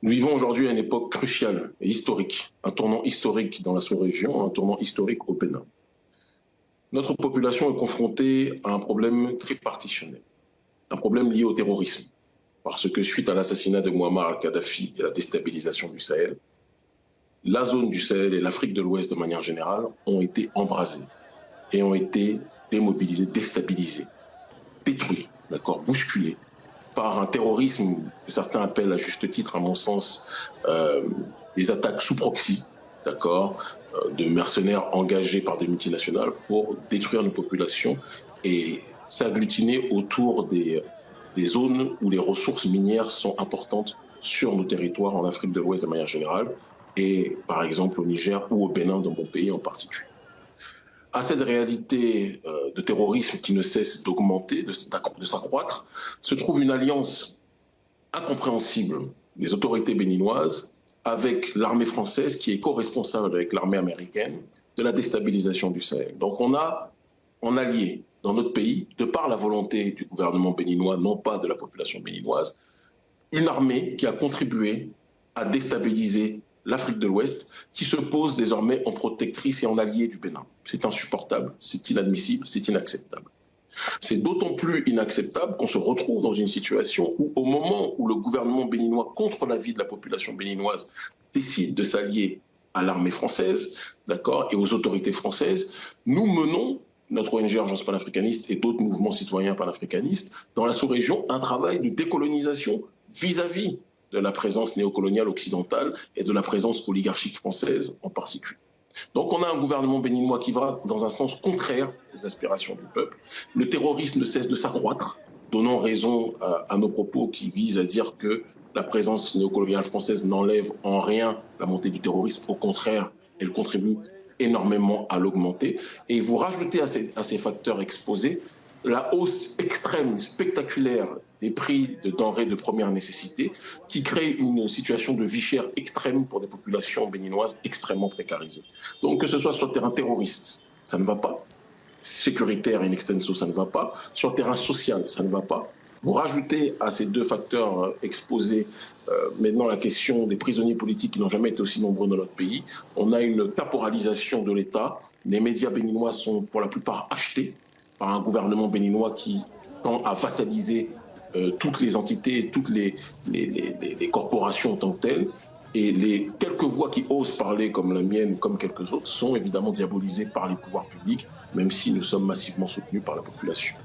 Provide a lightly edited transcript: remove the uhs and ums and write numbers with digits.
Nous vivons aujourd'hui à une époque cruciale et historique, un tournant historique dans la sous-région, un tournant historique au Bénin. Notre population est confrontée à un problème tripartitionné, un problème lié au terrorisme, parce que suite à l'assassinat de Muammar al-Kadhafi et la déstabilisation du Sahel, la zone du Sahel et l'Afrique de l'Ouest de manière générale ont été embrasées et ont été démobilisées, déstabilisées, détruites, d'accord, bousculées par un terrorisme que certains appellent à juste titre, à mon sens, des attaques sous proxy, d'accord, de mercenaires engagés par des multinationales pour détruire nos populations et s'agglutiner autour des zones où les ressources minières sont importantes sur nos territoires en Afrique de l'Ouest de manière générale et par exemple au Niger ou au Bénin, dans mon pays en particulier. À cette réalité de terrorisme qui ne cesse d'augmenter, de s'accroître, se trouve une alliance incompréhensible des autorités béninoises avec l'armée française qui est co-responsable avec l'armée américaine de la déstabilisation du Sahel. Donc on a en allié dans notre pays, de par la volonté du gouvernement béninois, non pas de la population béninoise, une armée qui a contribué à déstabiliser l'Afrique de l'Ouest, qui se pose désormais en protectrice et en allié du Bénin. C'est insupportable, c'est inadmissible, c'est inacceptable. C'est d'autant plus inacceptable qu'on se retrouve dans une situation où, au moment où le gouvernement béninois, contre l'avis de la population béninoise, décide de s'allier à l'armée française, d'accord, et aux autorités françaises, nous menons, notre ONG Urgence panafricaniste et d'autres mouvements citoyens panafricanistes, dans la sous-région, un travail de décolonisation vis-à-vis de la présence néocoloniale occidentale et de la présence oligarchique française en particulier. Donc on a un gouvernement béninois qui va dans un sens contraire aux aspirations du peuple. Le terrorisme ne cesse de s'accroître, donnant raison à nos propos qui visent à dire que la présence néocoloniale française n'enlève en rien la montée du terrorisme. Au contraire, elle contribue énormément à l'augmenter. Et vous rajoutez à ces facteurs exposés la hausse extrême, spectaculaire des prix de denrées de première nécessité qui crée une situation de vie chère extrême pour des populations béninoises extrêmement précarisées. Donc que ce soit sur le terrain terroriste, ça ne va pas. Sécuritaire in extenso, ça ne va pas. Sur le terrain social, ça ne va pas. Vous rajoutez à ces deux facteurs exposés maintenant la question des prisonniers politiques qui n'ont jamais été aussi nombreux dans notre pays. On a une caporalisation de l'État. Les médias béninois sont pour la plupart achetés par un gouvernement béninois qui tend à vassaliser toutes les entités, toutes les corporations en tant que telles. Et les quelques voix qui osent parler comme la mienne, comme quelques autres, sont évidemment diabolisées par les pouvoirs publics, même si nous sommes massivement soutenus par la population.